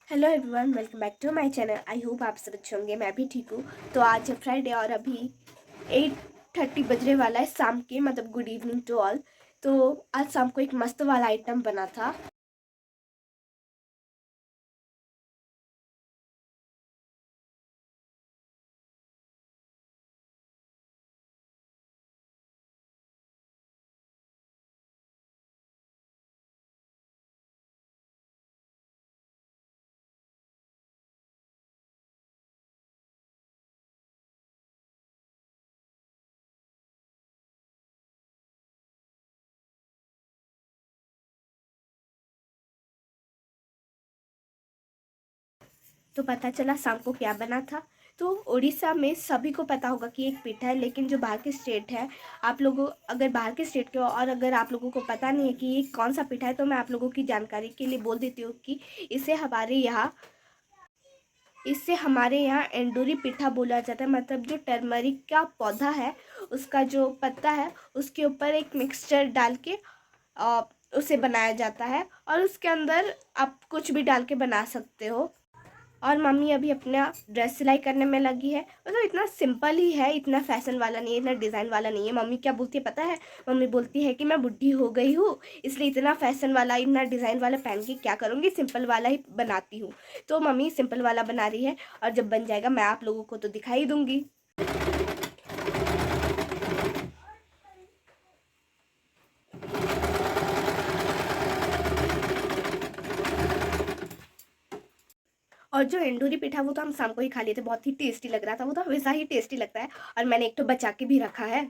Hello everyone, welcome back to my channel. I hope आप सब अच्छे होंगे। मैं भी ठीक हूँ। तो आज है फ्राइडे और अभी 8:30 बजने वाला है शाम के, मतलब गुड इवनिंग टू ऑल। तो आज शाम को एक मस्त वाला आइटम बना था। तो पता चला शाम को क्या बना था। तो उड़ीसा में सभी को पता होगा कि एक पिठा है, लेकिन जो बाहर के स्टेट है, आप लोगों अगर बाहर के स्टेट के हो और अगर आप लोगों को पता नहीं है कि ये कौन सा पिठा है, तो मैं आप लोगों की जानकारी के लिए बोल देती हूँ कि इसे हमारे यहाँ इससे हमारे यहाँ एंडूरी पिठा बोला जाता है। मतलब जो टर्मरिक का पौधा है, उसका जो पत्ता है, उसके ऊपर एक मिक्सचर डाल के आ, उसे बनाया जाता है और उसके अंदर आप कुछ भी डाल के बना सकते हो। और मम्मी अभी अपना ड्रेस सिलाई करने में लगी है। मतलब इतना सिंपल ही है, इतना फैशन वाला नहीं है, इतना डिज़ाइन वाला नहीं है। मम्मी क्या बोलती है पता है? मम्मी बोलती है कि मैं बुढ़ी हो गई हूँ, इसलिए इतना फैशन वाला, इतना डिज़ाइन वाला पहन के क्या करूँगी, सिंपल वाला ही बनाती हूँ। तो मम्मी सिंपल वाला बना रही है और जब बन जाएगा मैं आप लोगों को तो दिखाई दूंगी। और जो एंडूरी पिठा वो तो हम शाम को ही खा लिए थे, बहुत ही टेस्टी लग रहा था। वो तो हमेशा ही टेस्टी लगता है और मैंने एक तो बचा के भी रखा है।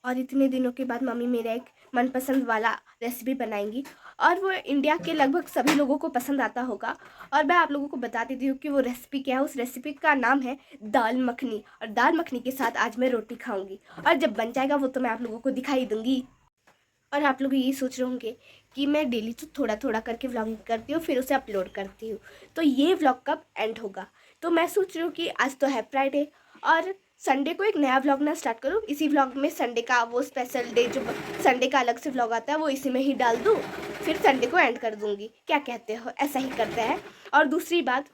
और इतने दिनों के बाद मम्मी मेरा एक मनपसंद वाला रेसिपी बनाएंगी और वो इंडिया के लगभग सभी लोगों को पसंद आता होगा। और मैं आप लोगों को बता देती हूँ कि वो रेसिपी क्या है। उस रेसिपी का नाम है दाल मखनी, और दाल मखनी के साथ आज मैं रोटी खाऊंगी और जब बन जाएगा वो तो मैं आप लोगों को दिखाई दूंगी। और आप लोग ये सोच रहे होंगे कि मैं डेली तो थोड़ा थोड़ा करके व्लॉगिंग करती हूँ, फिर उसे अपलोड करती हूँ, तो ये व्लॉग कब एंड होगा? तो मैं सोच रही हूँ कि आज तो है फ्राइडे और संडे को एक नया व्लॉग ना स्टार्ट करूँ। इसी व्लॉग में संडे का वो स्पेशल डे, जो संडे का अलग से व्लॉग आता है, वो इसी में ही डाल दूँ, फिर संडे को एंड कर दूँगी। क्या कहते हो? ऐसा ही करते हैं। और दूसरी बात,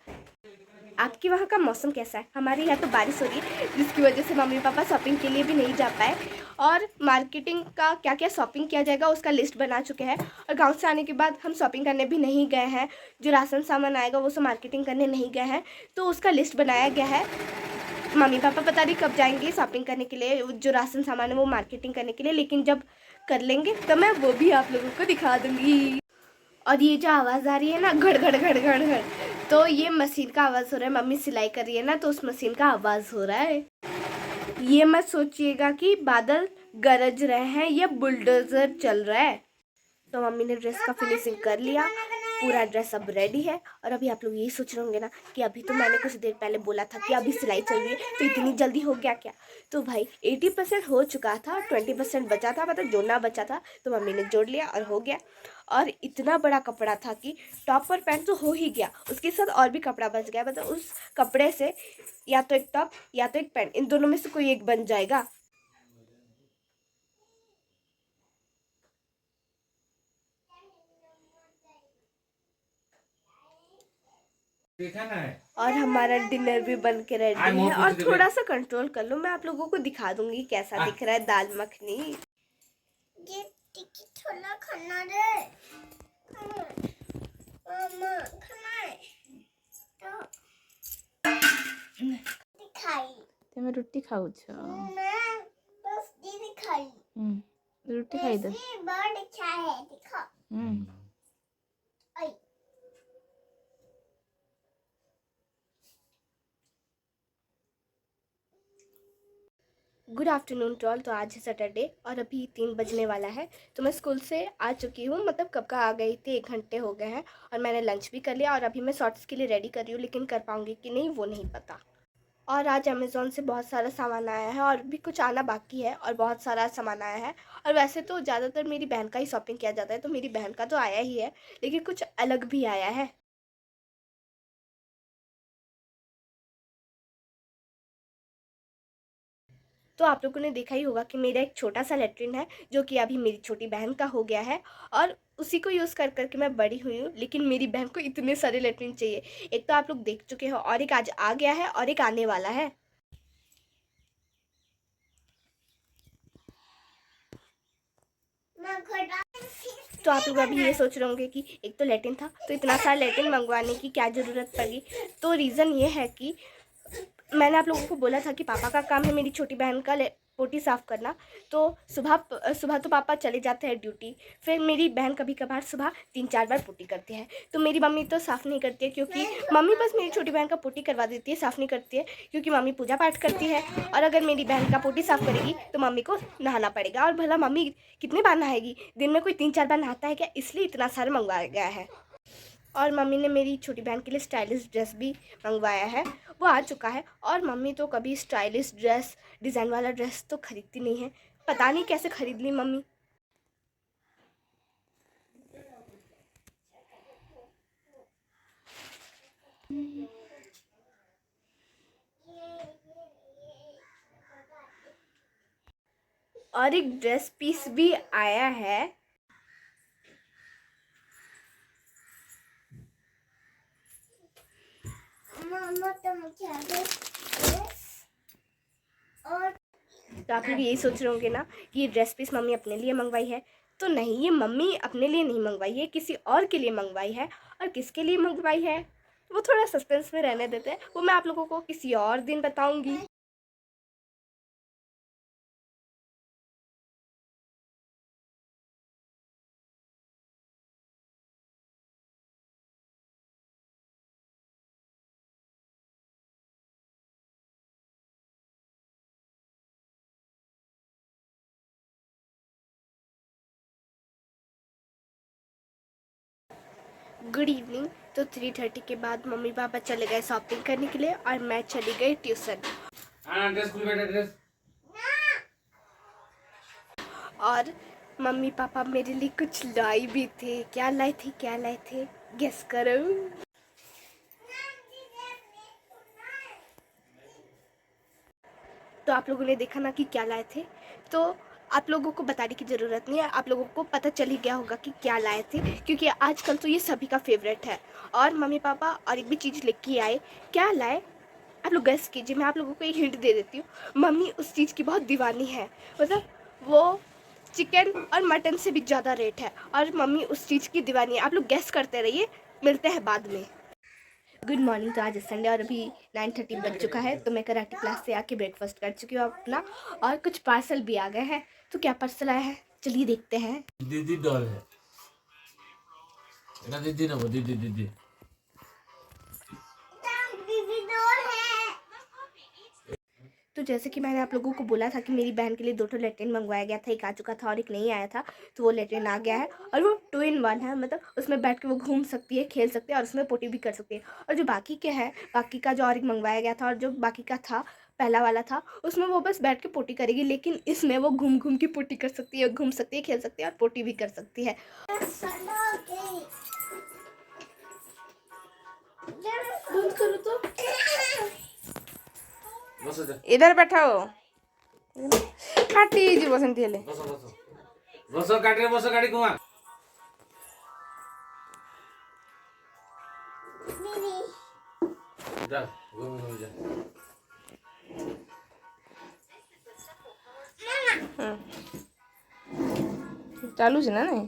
आपके वहाँ का मौसम कैसा है? हमारे यहाँ तो बारिश हो रही है, जिसकी वजह से मम्मी पापा शॉपिंग के लिए भी नहीं जा पाए। और मार्केटिंग का क्या क्या शॉपिंग किया जाएगा उसका लिस्ट बना चुके हैं। और गांव से आने के बाद हम शॉपिंग करने भी नहीं गए हैं। जो राशन सामान आएगा वो सब मार्केटिंग करने नहीं गए हैं, तो उसका लिस्ट बनाया गया है। मम्मी पापा पता नहीं कब जाएंगे शॉपिंग करने के लिए, जो राशन सामान है वो मार्केटिंग करने के लिए, लेकिन जब कर लेंगे तो मैं वो भी आप लोगों को दिखा दूंगी। और ये जो आवाज़ आ रही है ना, घड़ घड़ घड़ घड़ घड़, तो ये मशीन का आवाज़ हो रहा है। मम्मी सिलाई कर रही है ना, तो उस मशीन का आवाज़ हो रहा है। ये मत सोचिएगा कि बादल गरज रहे हैं या बुलडोजर चल रहा है। तो मम्मी ने ड्रेस का फिनिशिंग कर लिया, पूरा ड्रेस अब रेडी है। और अभी आप लोग यही सोच रहे होंगे ना कि अभी तो मैंने कुछ देर पहले बोला था कि अभी सिलाई चल रही है, तो इतनी जल्दी हो गया क्या? तो भाई 80% हो चुका था, 20% बचा था, मतलब जोड़ना बचा था, तो मम्मी ने जोड़ लिया और हो गया। और इतना बड़ा कपड़ा था कि टॉप और पैंट तो हो ही गया, उसके साथ और भी कपड़ा बच गया। मतलब उस कपड़े से या तो एक टॉप या तो एक पैंट, इन दोनों में से कोई एक बन जाएगा। देखा ना है। और हमारा डिनर भी बन के रेडी है। और थोड़ा सा कंट्रोल कर लो, मैं आप लोगों को दिखा दूंगी कैसा दिख रहा है दाल मखनी। ये टिक्की थोड़ा खाना रे, मामा खाना है तो दिखाई। ତମେ ରୁଟି ଖାଉଛ? ना, बस ये दिखाई। ରୁଟି ଖାଇଦ। बहुत अच्छा है, दिखा। आई। Good afternoon to all. तो आज है सैटरडे और अभी 3 बजने वाला है। तो मैं स्कूल से आ चुकी हूँ, मतलब कब का आ गई थी, 1 घंटे हो गए हैं। और मैंने लंच भी कर लिया और अभी मैं शॉर्ट्स के लिए रेडी कर रही हूँ, लेकिन कर पाऊँगी कि नहीं वो नहीं पता। और आज अमेज़ोन से बहुत सारा सामान आया है और भी कुछ आना बाकी है, और बहुत सारा सामान आया है। और वैसे तो ज़्यादातर मेरी बहन का ही शॉपिंग किया जाता है, तो मेरी बहन का तो आया ही है, लेकिन कुछ अलग भी आया है। तो आप लोगों ने देखा ही होगा कि मेरा एक छोटा सा लेट्रिन है, जो कि अभी मेरी छोटी बहन का हो गया है। और उसी को यूज़ कर करके मैं बड़ी हुई हूँ, लेकिन मेरी बहन को इतने सारे लेटरिन चाहिए। एक तो आप लोग देख चुके हो और एक आज आ गया है और एक आने वाला है। तो आप लोग अभी ये सोच रहे होंगे कि एक तो लेटरिन था तो इतना सारा लेटरिन मंगवाने की क्या ज़रूरत पड़ी। तो रीज़न ये है कि मैंने आप लोगों को बोला था कि पापा का काम है मेरी छोटी बहन का पोटी साफ़ करना। तो सुबह सुबह तो पापा चले जाते हैं ड्यूटी, फिर मेरी बहन कभी कभार सुबह 3-4 बार पोटी करती है। तो मेरी मम्मी तो साफ़ नहीं करती है, क्योंकि मम्मी बस मेरी छोटी बहन का पोटी करवा देती है, साफ़ नहीं करती है, क्योंकि मम्मी पूजा पाठ करती है। और अगर मेरी बहन का पोटी साफ़ करेगी तो मम्मी को नहाना पड़ेगा, और भला मम्मी कितने बार नहाएगी? दिन में कोई 3-4 बार नहाता है क्या? इसलिए इतना सारा मंगवाया गया है। और मम्मी ने मेरी छोटी बहन के लिए स्टाइलिश ड्रेस भी मंगवाया है, वो आ चुका है। और मम्मी तो कभी स्टाइलिश ड्रेस, डिज़ाइन वाला ड्रेस तो खरीदती नहीं है, पता नहीं कैसे खरीद ली मम्मी। और एक ड्रेस पीस भी आया है। तो आप लोग यही सोच रहे होंगे ना कि ये ड्रेस पीस मम्मी अपने लिए मंगवाई है। तो नहीं, ये मम्मी अपने लिए नहीं मंगवाई है, किसी और के लिए मंगवाई है। और किसके लिए मंगवाई है वो थोड़ा सस्पेंस में रहने देते हैं, वो मैं आप लोगों को किसी और दिन बताऊंगी। Good evening. तो 3:30 के बाद मम्मी पापा चले गए शॉपिंग करने के लिए और मैं चली गई ट्यूशन। ड्रेस खुल बेटा ड्रेस। और मम्मी पापा मेरे लिए कुछ लाई भी थे। क्या लाई थी, क्या लाए थे, गेस करो। तो आप लोगों ने देखा ना कि क्या लाए थे, तो आप लोगों को बताने की ज़रूरत नहीं है, आप लोगों को पता चल ही गया होगा कि क्या लाए थे, क्योंकि आजकल तो ये सभी का फेवरेट है। और मम्मी पापा और एक भी चीज़ लेके आए। क्या लाए आप लोग गेस कीजिए, मैं आप लोगों को एक हिंट दे देती हूँ। मम्मी उस चीज़ की बहुत दीवानी है, मतलब वो चिकन और मटन से भी ज़्यादा रेट है, और मम्मी उस चीज़ की दीवानी है। आप लोग गेस करते रहिए, मिलते हैं बाद में। Good morning. तो आज संडे और अभी 9:30 बज चुका है। तो मैं कराटे क्लास से आके ब्रेकफास्ट कर चुकी हूँ अपना, और कुछ पार्सल भी आ गए हैं। तो क्या पार्सल आया है चलिए देखते हैं। दीदी डॉल है ना, दीदी ना वो दीदी दीदी। तो जैसे कि मैंने आप लोगों को बोला था कि मेरी बहन के लिए 2 लेटरिन मंगवाया गया था, एक आ चुका था और एक नहीं आया था। तो वो लेटरिन आ गया है, और वो 2 in 1 है, मतलब उसमें बैठ के वो घूम सकती है, खेल सकती है, और उसमें पोटी भी कर सकती है। और जो बाकी के हैं, बाकी का जो और एक मंगवाया गया था और जो बाकी का था, पहला वाला था, उसमें वो बस बैठ के पोटी करेगी, लेकिन इसमें वो घूम घूम के पोटी कर सकती है, घूम सकती है, खेल सकती है, और पोटी भी कर सकती है। बंद करो तो। इधर बैठाओ, काटी जी बसंती हेले बस बस बस काटी बस गाड़ी घुमा। जा घूम घूम जा। चालू है ना नहीं।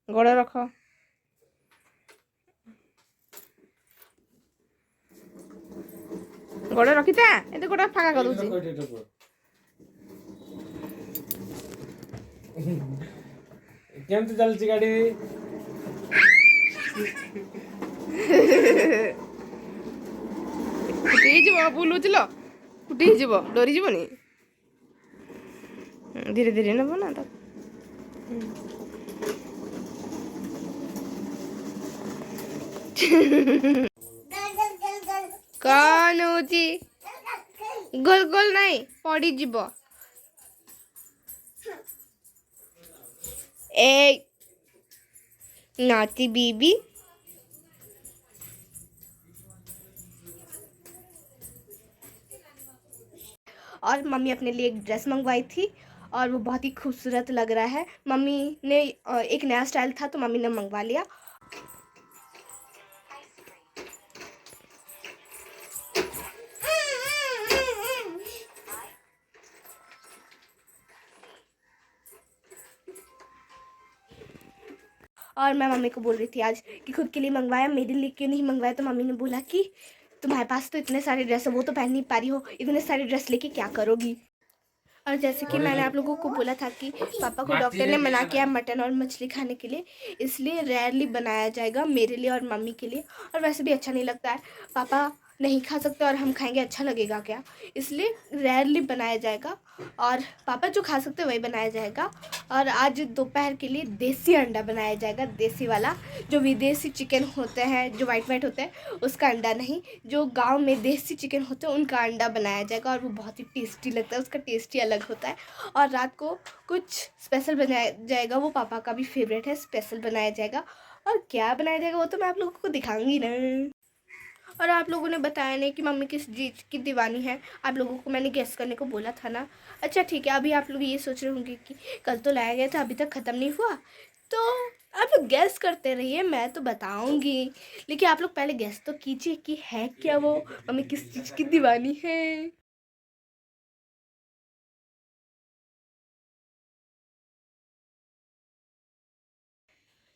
गोड़ रख, गोड़ रखिता एते गोड़ फाका कर दूची। केमती चलची गाड़ी फुटी जीव बुलुचल, फुटी जीव डरी जीवनी। धीरे धीरे नब ना तो कौन होची गोल गोल नहीं पड़ी जीव। ए नाती बीबी और मम्मी अपने लिए एक ड्रेस मंगवाई थी और वो बहुत ही खूबसूरत लग रहा है। मम्मी ने एक नया स्टाइल था तो मम्मी ने मंगवा लिया। और मैं मम्मी को बोल रही थी आज कि खुद के लिए मंगवाया, मेरे लिए क्यों नहीं मंगवाया। तो मम्मी ने बोला कि तुम्हारे पास तो इतने सारे ड्रेस है, वो तो पहन नहीं पा रही हो, इतने सारे ड्रेस लेके क्या करोगी। और जैसे कि मैंने आप लोगों को बोला था कि पापा को डॉक्टर ने मना किया मटन और मछली खाने के लिए, इसलिए रेयरली बनाया जाएगा मेरे लिए और मम्मी के लिए। और वैसे भी अच्छा नहीं लगता है, पापा नहीं खा सकते और हम खाएंगे, अच्छा लगेगा क्या, इसलिए रेयरली बनाया जाएगा। और पापा जो खा सकते वही बनाया जाएगा। और आज दोपहर के लिए देसी अंडा बनाया जाएगा, देसी वाला, जो विदेशी चिकन होते हैं जो वाइट वाइट होते हैं उसका अंडा नहीं, जो गांव में देसी चिकन होते हैं उनका अंडा बनाया जाएगा। और वो बहुत ही टेस्टी लगता है, उसका टेस्ट ही अलग होता है। और रात को कुछ स्पेशल बनाया जाएगा, वो पापा का भी फेवरेट है, स्पेशल बनाया जाएगा। और क्या बनाया जाएगा वो तो मैं आप लोगों को दिखाऊंगी ना। और आप लोगों ने बताया नहीं कि मम्मी किस चीज़ की दीवानी है, आप लोगों को मैंने गेस करने को बोला था ना। अच्छा ठीक है, अभी आप लोग ये सोच रहे होंगे कि कल तो लाया गया था अभी तक ख़त्म नहीं हुआ, तो आप लोग गैस करते रहिए, मैं तो बताऊंगी। लेकिन आप लोग पहले गैस तो कीजिए कि है क्या वो, मम्मी किस चीज़ की दीवानी है।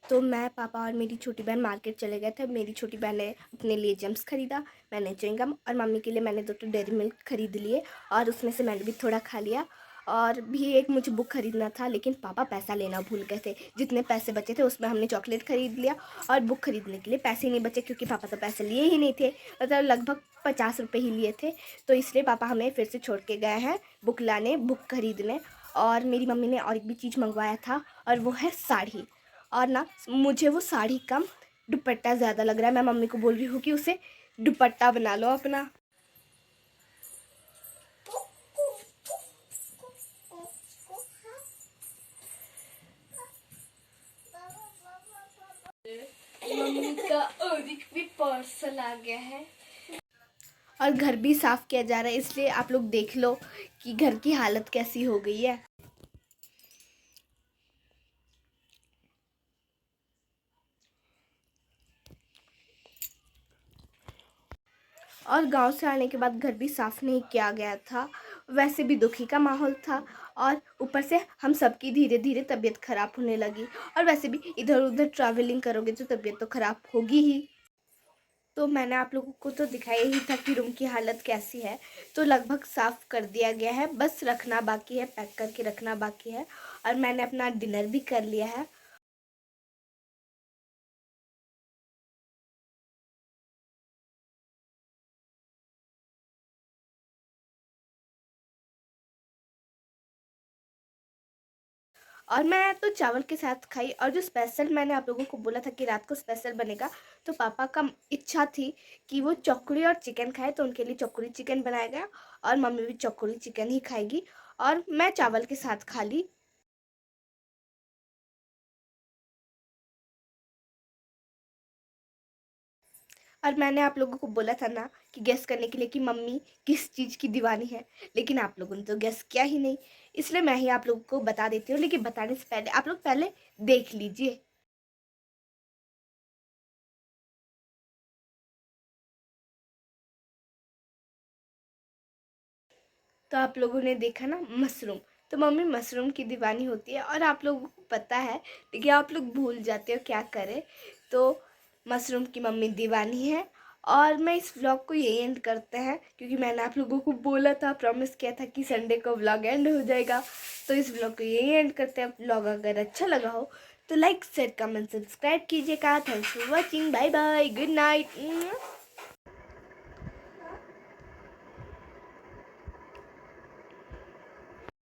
तो मैं, पापा और मेरी छोटी बहन मार्केट चले गए थे। मेरी छोटी बहन ने अपने लिए जम्स खरीदा, मैंने च्युइंगम, और मम्मी के लिए मैंने 2 डेयरी मिल्क खरीद लिए और उसमें से मैंने भी थोड़ा खा लिया। और भी एक मुझे बुक खरीदना था, लेकिन पापा पैसा लेना भूल गए थे। जितने पैसे बचे थे उसमें हमने चॉकलेट खरीद लिया और बुक खरीदने के लिए पैसे नहीं बचे, क्योंकि पापा तो पैसे लिए ही नहीं थे, मतलब लगभग 50 रुपये ही लिए थे। तो इसलिए पापा हमें फिर से छोड़ के गए हैं बुक लाने, बुक खरीदने। और मेरी मम्मी ने और एक भी चीज़ मंगवाया था, और वो है साड़ी। और ना मुझे वो साड़ी कम दुपट्टा ज़्यादा लग रहा है, मैं मम्मी को बोल रही हूँ कि उसे दुपट्टा बना लो अपना। मम्मी का और एक भी पार्सल आ गया है और घर भी साफ किया जा रहा है, इसलिए आप लोग देख लो कि घर की हालत कैसी हो गई है। और गांव से आने के बाद घर भी साफ़ नहीं किया गया था, वैसे भी दुखी का माहौल था, और ऊपर से हम सबकी धीरे धीरे तबीयत ख़राब होने लगी। और वैसे भी इधर उधर ट्रैवलिंग करोगे तो तबीयत तो ख़राब होगी ही। तो मैंने आप लोगों को तो दिखाया ही था कि रूम की हालत कैसी है। तो लगभग साफ़ कर दिया गया है, बस रखना बाकी है, पैक करके रखना बाकी है। और मैंने अपना डिनर भी कर लिया है। और मैं तो चावल के साथ खाई। और जो स्पेशल मैंने आप लोगों को बोला था कि रात को स्पेशल बनेगा, तो पापा का इच्छा थी कि वो चौकड़ी और चिकन खाए, तो उनके लिए चौकड़ी चिकन बनाया गया। और मम्मी भी चौकड़ी चिकन ही खाएगी और मैं चावल के साथ खा ली। और मैंने आप लोगों को बोला था ना कि गेस करने के लिए कि मम्मी किस चीज़ की दीवानी है, लेकिन आप लोगों ने तो गेस किया ही नहीं, इसलिए मैं ही आप लोगों को बता देती हूँ। लेकिन बताने से पहले आप लोग पहले देख लीजिए। तो आप लोगों ने देखा ना मशरूम, तो मम्मी मशरूम की दीवानी होती है और आप लोगों को पता है, लेकिन आप लोग भूल जाते हो, क्या करें। तो मशरूम की मम्मी दीवानी है। और मैं इस व्लॉग को यही एंड करते हैं, क्योंकि मैंने आप लोगों को बोला था, प्रॉमिस किया था कि संडे को व्लॉग एंड हो जाएगा। तो इस व्लॉग को यही एंड करते हैं। व्लॉग अगर अच्छा लगा हो तो लाइक शेयर कमेंट सब्सक्राइब कीजिएगा। Thanks for watching, bye bye, good night.